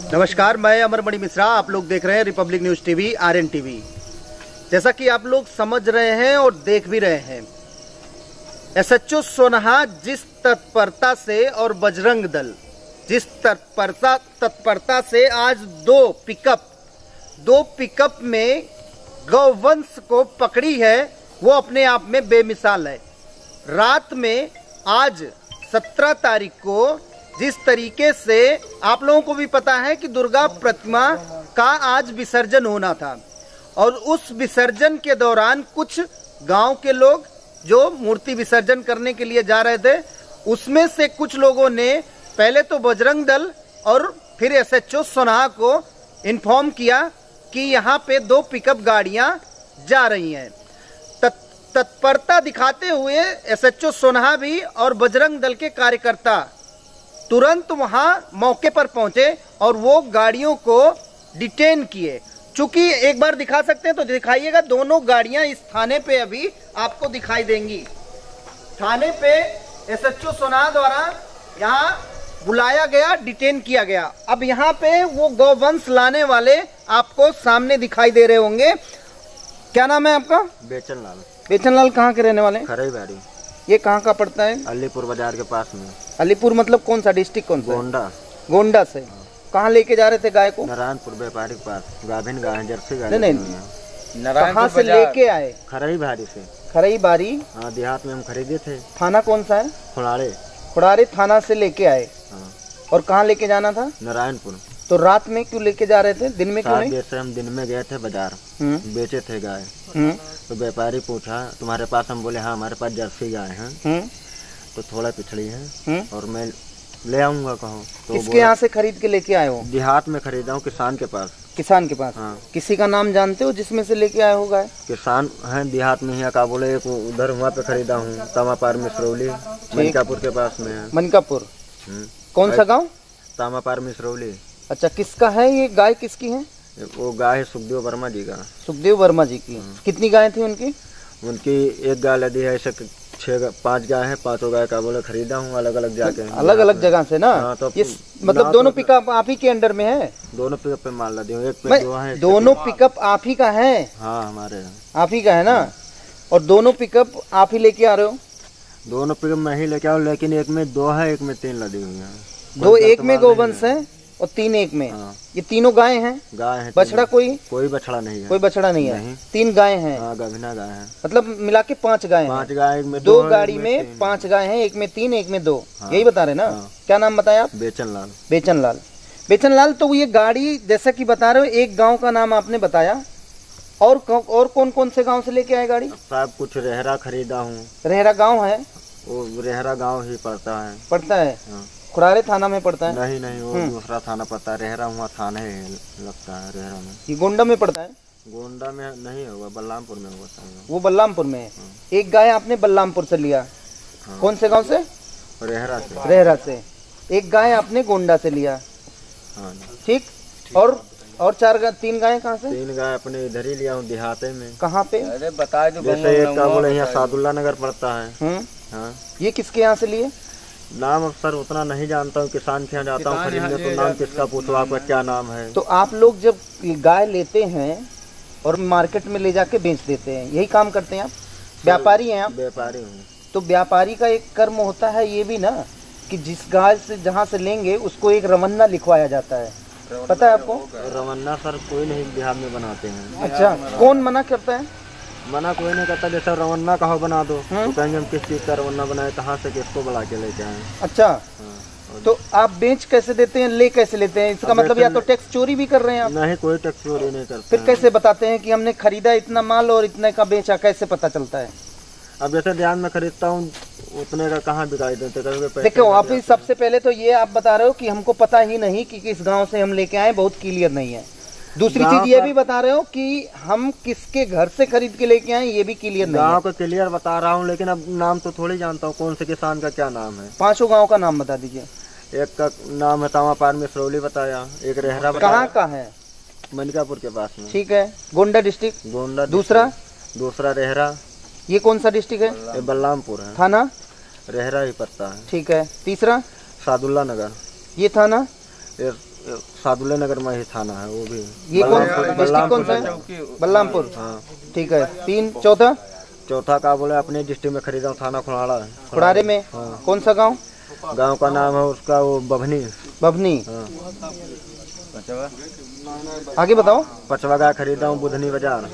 नमस्कार, मैं अमरमणि मिश्रा। आप लोग देख रहे हैं Republic News TV, RN TV. जैसा कि आप लोग समझ रहे हैं और देख भी रहे हैं, एसएचओ सोनहा जिस तत्परता से और बजरंग दल जिस तत्परता से आज दो पिकअप में गौवंश को पकड़ी है, वो अपने आप में बेमिसाल है। रात में आज 17 तारीख को जिस तरीके से आप लोगों को भी पता है कि दुर्गा प्रतिमा का आज विसर्जन होना था, और उस विसर्जन के दौरान कुछ गांव के लोग जो मूर्ति विसर्जन करने के लिए जा रहे थे, उसमें से कुछ लोगों ने पहले तो बजरंग दल और फिर एसएचओ सोनहा को इन्फॉर्म किया कि यहाँ पे 2 पिकअप गाड़ियां जा रही हैं। तत्परता दिखाते हुए एसएचओ सोनहा भी और बजरंग दल के कार्यकर्ता तुरंत वहां मौके पर पहुंचे और वो गाड़ियों को डिटेन किए। चूंकि एक बार दिखा सकते हैं तो दिखाइएगा, दोनों गाड़ियां इस थाने पे अभी आपको दिखाई देंगी। थाने पे एसएचओ सोनहा द्वारा यहां बुलाया गया, डिटेन किया गया। अब यहां पे वो गौवंश लाने वाले आपको सामने दिखाई दे रहे होंगे। क्या नाम है आपका? बेचन लाल। बेचन लाल कहाँ के रहने वाले? खरईबाड़ी। ये कहाँ का पड़ता है? अलीपुर बाजार के पास में। अलीपुर मतलब कौन सा डिस्ट्रिक्ट? कौन सा? गोंडा। गोंडा से कहाँ लेके जा रहे थे गाय को? नारायणपुर व्यापारी के पास। गाभिन गाय, जर्सी गाय। नहीं, कहाँ से लेके आए? खरईबाड़ी से। खरईबाड़ी? हाँ, देहात में हम खरीदे थे। थाना कौन सा है? खुड़ाड़े थाना से लेके आए। हाँ। और कहाँ लेके जाना था? नारायणपुर। तो रात में क्यों लेके जा रहे थे, दिन में क्यों नहीं? जैसे हम दिन में गए थे बाजार, बेचे थे गाय। तो व्यापारी पूछा तुम्हारे पास? हम बोले हाँ हमारे पास जर्सी गाय है, तो थोड़ा पिछड़ी है और मैं ले आऊंगा। कहो तो किसके यहाँ से खरीद के लेके आए हो? देहात में खरीदा हूँ, किसान के पास। किसान के पास? हाँ। किसी का नाम जानते हो जिसमें से लेके आए हो गाय? किसान है देहात में ही। का बोले एक उधर वहाँ पे खरीदा हूँ, तामापार मिसरौली, मनकापुर के पास में है। मनकापुर कौन सा गाँव? तामापार मिसरौली। अच्छा, किसका है ये गाय? किसकी है वो गाय? है सुखदेव वर्मा जी का। सुखदेव वर्मा जी की। कितनी गाय थी उनकी? उनकी एक गाय लदी है, ऐसे 5 गाय है। 5 गाय का बोले खरीदा हूँ अलग अलग जाके, अलग अलग जगह से ना। हाँ, तो ये मतलब दोनों पिकअप आप ही के अंडर में है? दोनों पिकअप पे माल लदी हूँ। एक पे 2 है। दोनों पिकअप आप ही का है? हाँ, हमारे आप ही का है ना। और दोनों पिकअप आप ही लेके आ रहे हो? दोनों पिकअप मैं ही लेके आऊँ, लेकिन एक में 2 है, एक में 3 लदी हुई है। 2 एक में गौवंश है और 3 एक में। हाँ। ये तीनों गाय हैं? गाय है। बछड़ा कोई बछड़ा नहीं है। कोई बछड़ा नहीं है। 3 गाय हैं। हाँ, गाभिना गाय है। मतलब मिला के 5 गाय हैं। 5 गाय में 2 गाड़ी में 5 गाय हैं, एक में 3 एक में 2। हाँ। यही बता रहे ना? हाँ। क्या नाम बताया आप? बेचन लाल। बेचन लाल। तो ये गाड़ी जैसा कि बता रहे हो, एक गाँव का नाम आपने बताया, और कौन कौन से गाँव से लेके आए गाड़ी? साहब कुछ रेहरा खरीदा हूँ। रेहरा गाँव है? वो रेहरा गाँव ही पड़ता है। खुड़ाड़े थाना में पड़ता है? नहीं, वो दूसरा थाना पड़ता है। रेहरा हुआ थाना है लगता है। रेहरा में। ये गोंडा में पड़ता है? गोंडा में नहीं होगा, बलरामपुर में होगा। वो बलरामपुर में है। एक गाय आपने बलरामपुर से लिया। कौन से गांव से? रेहरा से। एक गाय आपने गोंडा से लिया। ठीक। और 3 गाय कहाँ से? 3 गाय अपने इधर ही लिया हूँ, देहाते में। कहाँ पे? अरे बता दो। जैसे एक का बोले यहाँ सादुल्ला नगर पड़ता है। हाँ। ये किसके यहाँ से लिए? नाम अब सर उतना नहीं जानता हूँ, किसान के यहाँ जाता हूँ खरीदने, तो नाम किसका पूछो, आपका क्या नाम है? तो आप लोग जब गाय लेते हैं और मार्केट में ले जाके बेच देते हैं, यही काम करते हैं आप? व्यापारी हैं आप? व्यापारी हूँ। तो व्यापारी का एक कर्म होता है ये भी ना, कि जिस गाय से जहाँ से लेंगे उसको एक रवन्ना लिखवाया जाता है, पता है आपको? रवन्ना सर कोई नहीं बिहार में बनाते हैं। अच्छा, कौन मना करता है? मना कोई नहीं करता। जैसे रवन्ना कहो बना दो, तो कहेंगे हम किस चीज का रवन्ना बनाए, कहाँ से किसको बुला के लेके आए। अच्छा। हाँ। तो आप बेच कैसे देते हैं, ले कैसे लेते हैं? इसका मतलब या तो टैक्स चोरी भी कर रहे हैं आप? नहीं, कोई टैक्स चोरी नहीं करते। फिर कैसे बताते हैं कि हमने खरीदा इतना माल और इतने का बेचा, कैसे पता चलता है? अब जैसे ध्यान में खरीदता हूँ, उतने का कहाँ बिकाई देते? देखो, आप सबसे पहले तो ये आप बता रहे हो कि हमको पता ही नहीं कि किस गाँव से हम लेके आए, बहुत क्लियर नहीं है। दूसरी चीज ये भी बता रहे हो कि हम किसके घर से खरीद के लेके आए, ये भी क्लियर नहीं है। गाँव का क्लियर बता रहा हूँ, लेकिन अब नाम तो थोड़ी जानता हूँ कौन से किसान का क्या नाम है। 5 गाँव का नाम बता दीजिए। एक का नाम है तामापार मिसरौली बताया, एक रेहरा बताया। कहाँ का है? मनकापुर के पास में। ठीक है। गोंडा डिस्ट्रिक्ट? गोंडा। दूसरा रेहरा। ये कौन सा डिस्ट्रिक्ट है? ये बलरामपुर है। थाना? रेहरा ही पड़ता है। ठीक है। तीसरा? सादुल्ला नगर। ये थाना? ये सादुल्ला नगर में ही थाना है वो भी। ये कौन डिस्ट्रिक्ट कौन सा है? बलरामपुर। हाँ ठीक है। 3 चौथा चौथा का बोले अपने डिस्ट्रिक्ट में खरीदा हूँ, थाना खुड़ाड़ा है। खुड़ारे में। हाँ। कौन सा गांव? गांव का नाम है उसका वो बभनी। बभनी। हाँ। आगे बताओ। पचवा गाय खरीदा हूँ बुधनी बाजार।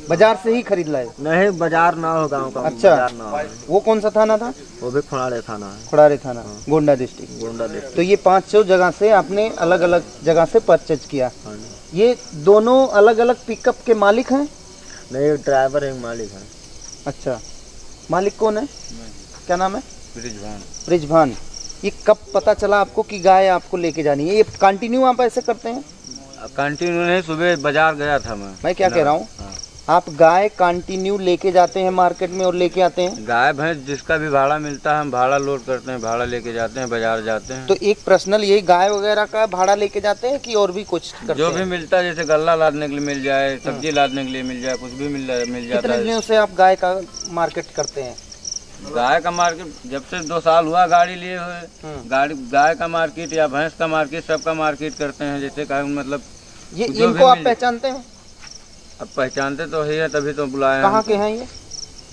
बाजार से ही खरीद लाए? नहीं बाजार ना हो गांव का। अच्छा। बाजार ना हो। वो कौन सा थाना था? वो भी खुड़ाड़े थाना है। खुड़ारे थाना। गोंडा डिस्ट्रिक्ट। गोंडा डिस्ट्रिक्ट। तो ये 500 जगह से आपने अलग अलग जगह से परचेज किया। हाँ। ये दोनों अलग अलग पिकअप के मालिक हैं? नहीं ड्राइवर है मालिक है। अच्छा, मालिक कौन है? क्या नाम है? ब्रिजभान। ब्रिजभान। ये कब पता चला आपको कि गाय आपको लेके जानी है? ये कंटिन्यू आप ऐसे करते हैं? कंटिन्यू नहीं, सुबह बाजार गया था मैं क्या कह रहा हूँ, आप गाय कंटिन्यू लेके जाते हैं मार्केट में और लेके आते हैं? गाय भैंस जिसका भी भाड़ा मिलता है हम भाड़ा लोड करते हैं, भाड़ा लेके जाते हैं, बाजार जाते हैं। तो एक पर्सनल यही गाय वगैरह का भाड़ा लेके जाते हैं कि और भी कुछ करते जो हैं? भी मिलता है, जैसे गल्ला लादने के लिए मिल जाए, सब्जी लादने के लिए मिल जाए, कुछ भी मिल जाता कितने है। दिनों से आप गाय का मार्केट करते हैं? गाय का मार्केट जब से 2 साल हुआ गाड़ी लिए हुए। गाय का मार्केट या भैंस का मार्केट सबका मार्केट करते हैं। जैसे मतलब ये इनको आप पहचानते हैं? अब पहचानते तो है, तभी तो बुलाए। कहाँ के हैं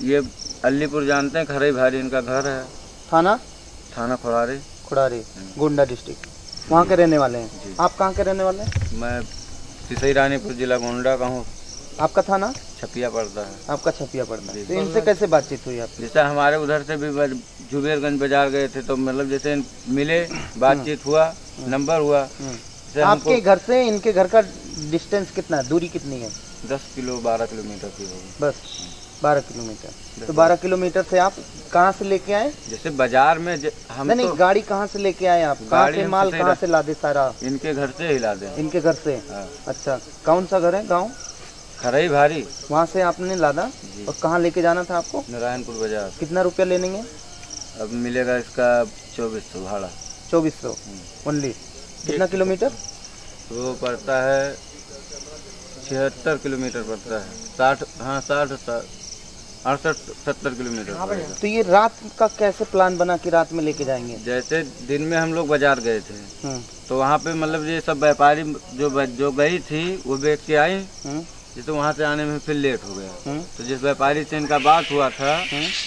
ये अलीपुर जानते हैं, खरई भारी इनका घर है। थाना खुड़ारे। खुड़ारे गोंडा डिस्ट्रिक्ट। वहाँ के रहने वाले हैं? आप कहाँ के रहने वाले हैं? मैं सिसई रानीपुर जिला गोंडा का हूँ। आपका थाना? छपिया पड़ता है। आपका छपिया पड़ता है। तो इनसे कैसे बातचीत हुई आपकी? जैसे हमारे उधर से भी जुबेरगंज बाजार गए थे, तो मतलब जैसे मिले, बातचीत हुआ, नंबर हुआ। आपके घर से इनके घर का डिस्टेंस कितना है, दूरी कितनी है? 12 किलोमीटर की होगी। बस 12 किलोमीटर। तो 12 किलोमीटर से आप कहाँ से लेके आए? जैसे बाजार में हम नहीं, गाड़ी कहाँ से लेके आए आप? कहाँ से माल कहाँ से लादे सारा? इनके घर से ही लादे। इनके घर से? अच्छा, कौन सा घर है? गाँव खरई भारी। वहाँ से आपने लादा और कहाँ लेके जाना था आपको? नारायणपुर बाजार। कितना रुपया लेंगे? अब मिलेगा इसका 2400 भाड़ा। 2400 ओनली। कितना किलोमीटर? वो पड़ता है 76 किलोमीटर पड़ता है। 60 68 70 किलोमीटर। तो ये रात का कैसे प्लान बना कि रात में लेके जाएंगे? जैसे दिन में हम लोग बाजार गए थे, तो वहाँ पे मतलब ये सब व्यापारी जो गई थी वो बेच के आई। जैसे वहाँ से आने में फिर लेट हो गया। तो जिस व्यापारी से इनका बात हुआ था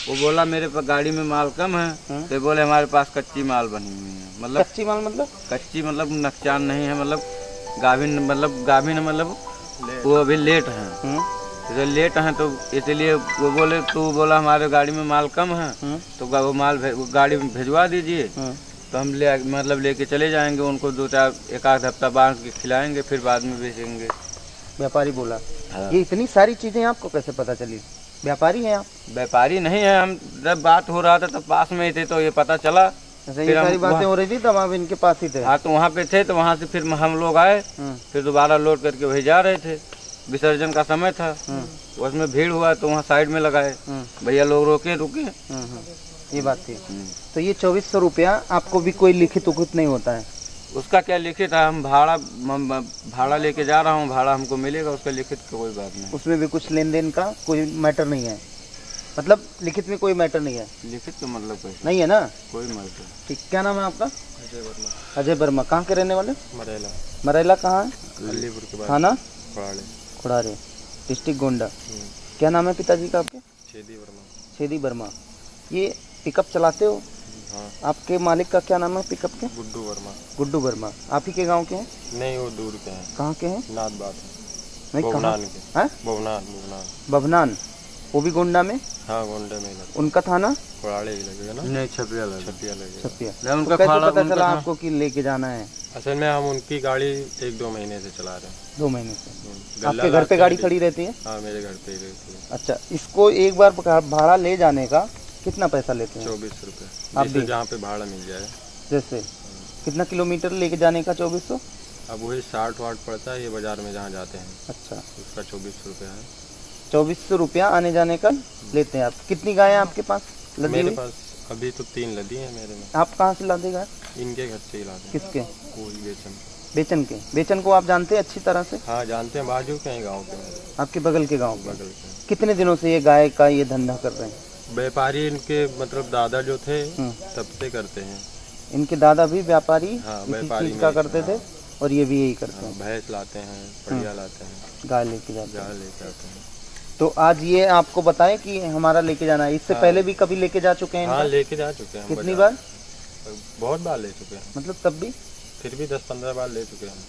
वो बोला मेरे पास गाड़ी में माल कम है। तो बोले हमारे पास कच्ची माल बनी हुई है। मतलब कच्ची माल मतलब? कच्ची मतलब नुकसान नहीं है, मतलब गाभिन मतलब वो अभी लेट है। तो लेट हैं तो इसलिए वो बोले, तो बोला हमारे गाड़ी में माल कम है तो वो माल गाड़ी में भिजवा दीजिए। तो हम लेके चले जाएंगे, उनको 1 हफ्ता बांध के खिलाएंगे, फिर बाद में बेचेंगे। व्यापारी बोला। हाँ। ये इतनी सारी चीजें आपको कैसे पता चली? व्यापारी हैं आप? व्यापारी नहीं है, हम जब बात हो रहा था तब पास में ही थे, तो ये पता चला। ये सारी बातें हो रही थी तब आप इनके पास ही थे? हाँ, तो वहाँ पे थे, तो वहाँ से फिर हम लोग आए, फिर दोबारा लोड करके वही जा रहे थे। विसर्जन का समय था, उसमें भीड़ हुआ तो वहाँ साइड में लगाए, भैया लोग रुके। ये बात थी। तो ये 2400 रुपया आपको भी कोई लिखित उखित नहीं होता है? उसका क्या लिखित है, हम भाड़ा लेके जा रहा हूँ, भाड़ा हमको मिलेगा, उसका लिखित का कोई बात नहीं। उसमें भी कुछ लेन देन का कोई मैटर नहीं है? मतलब लिखित में कोई मैटर नहीं है? लिखित का मतलब कोई नहीं है ना? कोई मैटर। ठीक, क्या नाम है आपका? अजय वर्मा। अजय वर्मा। कहाँ के रहने वाले? मरेला कहाँ है? अलीपुर के बाद। थाना खुड़ारे डिस्ट्रिक्ट गोंडा। क्या नाम है पिताजी का आपके? छेदी वर्मा। ये पिकअप चलाते हो? हाँ। आपके मालिक का क्या नाम है पिकअप के? गुड्डू वर्मा। आप ही के गांव के हैं? नहीं, वो दूर के हैं। कहाँ के हैं? नाथ बात नहीं, कहाँ? बभनान। वो भी गोंडा में? हाँ, गोंडा में। उनका थाना? खुड़ाड़े ही लगेगा ना? नहीं, छपिया लगेगा। उनका कैसे पता चला आपको कि लेके जाना है? असल में हम उनकी गाड़ी 1-2 महीने से चला रहे हैं। 2 महीने से? आपके घर पे गाड़ी खड़ी रहती है? हाँ, मेरे घर पे ही रहती है। अच्छा, इसको एक बार भाड़ा ले जाने का कितना पैसा लेते हैं? 2400 रुपये। आप भी जहाँ पे भाड़ा मिल जाए। जैसे कितना किलोमीटर लेके जाने का 2400? अब वही 60 वाट पड़ता है ये बाजार में जहाँ जाते हैं। अच्छा, उसका 2400 रुपया है। 2400 रुपया आने जाने का लेते हैं आप। कितनी गाय है आपके पास? मेरे पास अभी तो 3 लदी है मेरे में। आप कहाँ से लाते गाय? इनके घर से ही लाते। किसके? बेचन के। बेचन को आप जानते हैं अच्छी तरह से? हाँ, जानते हैं, बाजू के हैं गाँव के। आपके बगल के गाँव? बगल के। कितने दिनों से ये गाय का ये धंधा कर रहे हैं? व्यापारी इनके मतलब दादा जो थे तब से करते हैं। इनके दादा भी व्यापारी? हाँ, इसी चीज का करते थे? और ये भी यही करते हैं? भैंस लाते हैं, बढ़िया लाते हैं, गाय लेके जाते हैं। गाय लेके आते हैं। तो आज ये आपको बताएं कि हमारा लेके जाना है, इससे पहले भी कभी लेके जा चुके हैं? हाँ, लेके जा चुके हैं। कितनी बार? बहुत बार ले चुके हैं। मतलब तब भी? फिर भी 10-15 बार ले चुके हैं।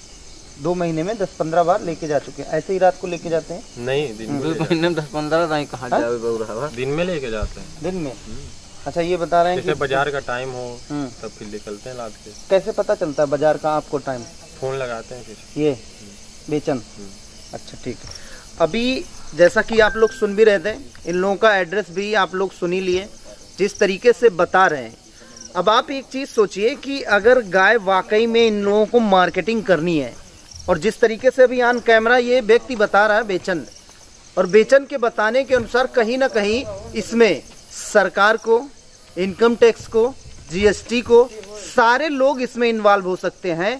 2 महीने में 10-15 बार लेके जा चुके हैं। ऐसे ही रात को लेके जाते हैं? नहीं, दिन में 10-15 कहाँ जाए, दिन में लेके जाते हैं। दिन में? अच्छा, ये बता रहे हैं जैसे कि बाजार का टाइम हो तब फिर निकलते हैं लाद के। कैसे पता चलता है बाजार का आपको टाइम? फोन लगाते हैं फिर। ये बेचन? अच्छा, ठीक है। अभी जैसा कि आप लोग सुन भी रहे थे, इन लोगों का एड्रेस भी आप लोग सुन ही लिए, जिस तरीके से बता रहे हैं। अब आप एक चीज़ सोचिए कि अगर गाय वाकई में इन लोगों को मार्केटिंग करनी है, और जिस तरीके से अभी ऑन कैमरा ये व्यक्ति बता रहा है बेचन, और बेचन के बताने के अनुसार कहीं ना कहीं इसमें सरकार को, इनकम टैक्स को, जीएसटी को, सारे लोग इसमें इन्वॉल्व हो सकते हैं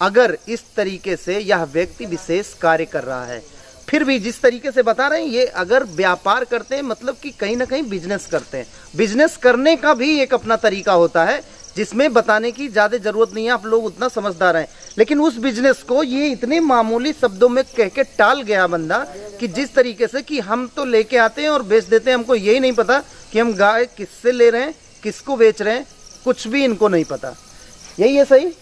अगर इस तरीके से यह व्यक्ति विशेष कार्य कर रहा है। फिर भी जिस तरीके से बता रहे हैं, ये अगर व्यापार करते हैं मतलब कि कहीं ना कहीं बिजनेस करते हैं। बिजनेस करने का भी एक अपना तरीका होता है जिसमें बताने की ज़्यादा जरूरत नहीं है, आप लोग उतना समझदार हैं। लेकिन उस बिजनेस को ये इतने मामूली शब्दों में कह के टाल गया बंदा कि जिस तरीके से कि हम तो लेके आते हैं और बेच देते हैं, हमको यही नहीं पता कि हम गाय किससे ले रहे हैं, किसको बेच रहे हैं, कुछ भी इनको नहीं पता। यही है सही?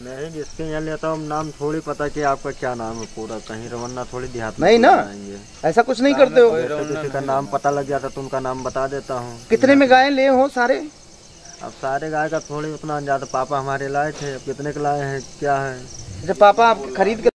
नहीं, जिसके यहाँ लेता हूँ नाम थोड़ी पता कि आपका क्या नाम है पूरा, कहीं रवन्ना थोड़ी देहात नहीं ना, ऐसा कुछ नहीं करते हो? किसी का नाम पता लग जाता तो उनका नाम बता देता हूँ। कितने में गाय ले हो सारे? अब सारे गाय का थोड़ी उतना ज्यादा, पापा हमारे लाए थे, अब कितने के लाए हैं क्या है? जब पापा आप खरीद के